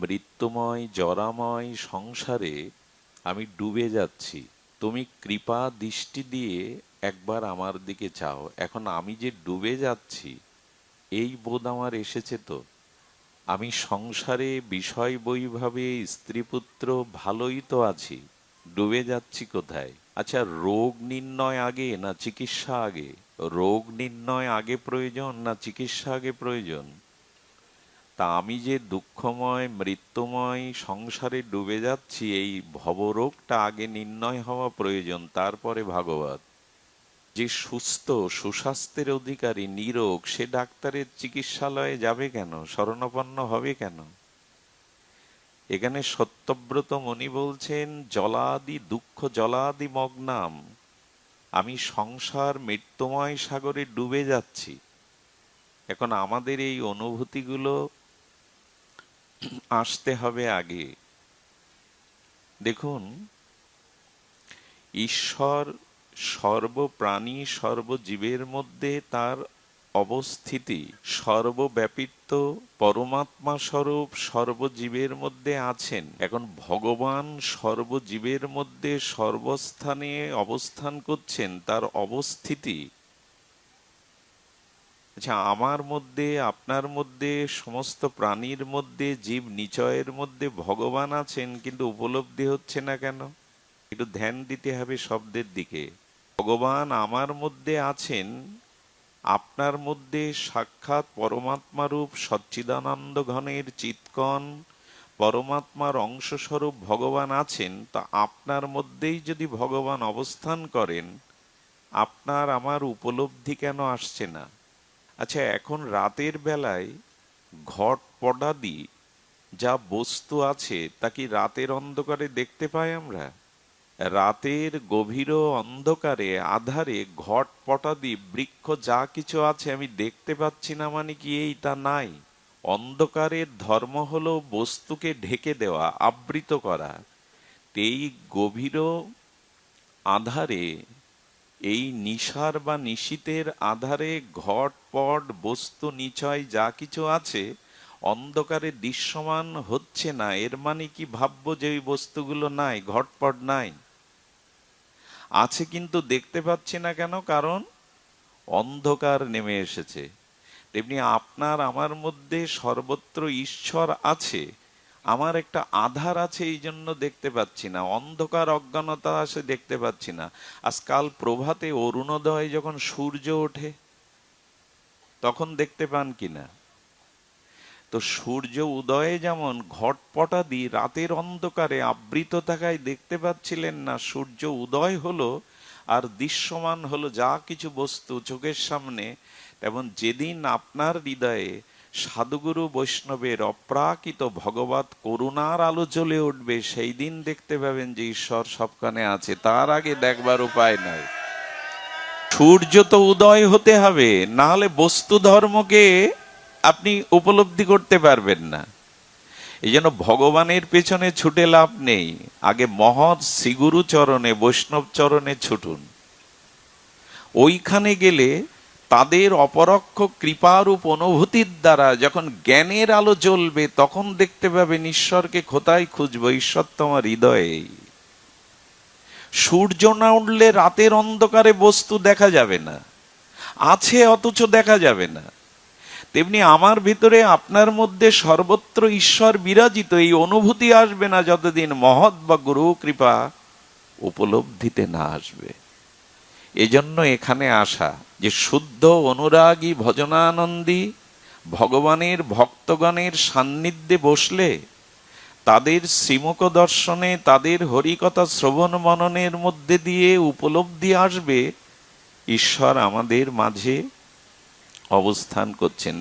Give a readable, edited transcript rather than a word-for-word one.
মৃত্যুময় জরাময় সংসারে আমি ডুবে যাচ্ছি। তুমি কৃপা দৃষ্টি দিয়ে একবার আমার দিকে চাও। এখন আমি যে ডুবে যাচ্ছি এই বোধ আমার এসেছে তো। আমি সংসারে বিষয় বৈভাবে স্ত্রীপুত্র ভালোই তো আছি, ডুবে যাচ্ছি কোথায়? আচ্ছা, রোগ নির্ণয় আগে না চিকিৎসা আগে? রোগ নির্ণয় আগে প্রয়োজন না চিকিৎসা আগে প্রয়োজন? তা আমি যে দুঃখময় মৃত্যুময় সংসারে ডুবে যাচ্ছি, এই ভবরোগটা আগে নির্ণয় হওয়া প্রয়োজন, তারপরে ভাগবত। যে সুস্থ সুস্বাস্থ্যের অধিকারী নিরোগ, সে ডাক্তারের চিকিৎসালয়ে যাবে কেন, শরণাপন্ন হবে কেন? এখানে সত্যব্রত মুনি বলছেন, জলাদি দুঃখ জলাদি মগ্নাম, আমি সংসার মৃত্যুময় সাগরে ডুবে যাচ্ছি। এখন আমাদের এই অনুভূতিগুলো আসতে হবে আগে। দেখুন, ঈশ্বর সর্বপ্রাণী সর্বজীবের মধ্যে তার অবস্থিতি, সর্বব্যাপিত্ব পরমাত্মা স্বরূপ সর্বজীবের মধ্যে আছেন। এখন ভগবান সর্বজীবের মধ্যে সর্বস্থানে অবস্থান করছেন, তার অবস্থিতি। আচ্ছা, আমার মধ্যে আপনার মধ্যে সমস্ত প্রাণীর মধ্যে জীব নিচয়ের মধ্যে ভগবান আছেন, কিন্তু উপলব্ধি হচ্ছে না কেন? একটু ধ্যান দিতে হবে শব্দের দিকে। ভগবান আমার মধ্যে আছেন, আপনার মধ্যে সাক্ষাৎ পরমাত্মা রূপ সচ্চিদানন্দ ঘনের চিৎকণ পরমাত্মার অংশস্বরূপ ভগবান আছেন। তা আপনার মধ্যেই যদি ভগবান অবস্থান করেন, আপনার আমার উপলব্ধি কেন আসছে না? আচ্ছা, এখন রাতের বেলায় ঘট পটাদি যা বস্তু আছে তা কি রাতের অন্ধকারে দেখতে পাই আমরা? রাতের গভীর অন্ধকারে আধারে ঘট পটাদি বৃক্ষ যা কিছু আছে আমি দেখতে পাচ্ছি না, মানে কি এইটা নাই? অন্ধকারের ধর্ম হলো বস্তুকে ঢেকে দেওয়া, আবৃত করা। এই গভীর আধারে, এই নিশার বা নিশীতের আধারে ঘটপট বস্তু নিচয় যা কিছু আছে অন্ধকারে দৃশ্যমান হচ্ছে না। এর মানে কি ভাববো যে ওই বস্তুগুলো নাই, ঘটপট নাই? আছে কিন্তু দেখতে পাচ্ছি না কেন? কারণ অন্ধকার নেমে এসেছে। তেমনি আপনার আমার মধ্যে সর্বত্র ঈশ্বর আছে, আমার একটা আধার আছে, এই জন্য দেখতে পাচ্ছি না। অন্ধকার অজ্ঞানতা আসে, দেখতে পাচ্ছি না। আজকাল প্রভাতে অরুণোদয় যখন সূর্য ওঠে তখন দেখতে পান কিনা? তো সূর্য উদয়ে যেমন ঘটপটাদি রাতের অন্ধকারে আবৃত থাকায় দেখতে পাচ্ছিলেন না, সূর্য উদয় হলো আর দৃশ্যমান হলো যা কিছু বস্তু চোখের সামনে। তেমন যেদিন আপনার হৃদয়ে সাধুগুরু বৈষ্ণবের অপ্রাকৃত ভগবত করুণার আলো জ্বলে উঠবে, সেই দিন দেখতে পাবেন যে ঈশ্বর সবখানে আছে। তার আগে দেখবার উপায় নাই। সূর্য তো উদয় হতে হবে, না হলে বস্তু ধর্মকে আপনি উপলব্ধি করতে পারবেন না। এই জন্য ভগবানের পেছনে ছুটে লাভ নেই, আগে মহৎ শ্রীগুরু চরণে বৈষ্ণব চরণে ছুটুন। ওইখানে গেলে তাদের অপরোক্ষ কৃপারূপ অনুভূতির দ্বারা যখন জ্ঞানের আলো জ্বলবে, তখন দেখতে পাবেন ঈশ্বরকে কোথায় খুঁজবো, ঈশ্বর তোমার হৃদয়ে। সূর্য না উঠলে রাতের অন্ধকারে বস্তু দেখা যাবে না, আছে অথচ দেখা যাবে না। তেমনি আমার ভিতরে আপনার মধ্যে সর্বত্র ঈশ্বর বিরাজিত, এই অনুভূতি আসবে না যতদিন মহৎ বা গুরু কৃপা উপলব্ধিতে না আসবে। এজন্য এখানে আসা, যে শুদ্ধ অনুরাগী ভজনানন্দী ভগবানের ভক্তগণের সান্নিধ্যে বসলে তাদের শ্রীমুখ দর্শনে, তাদের হরিকথা শ্রবণ মননের মধ্যে দিয়ে উপলব্ধি আসবে ঈশ্বর আমাদের মাঝে অবস্থান করছেন।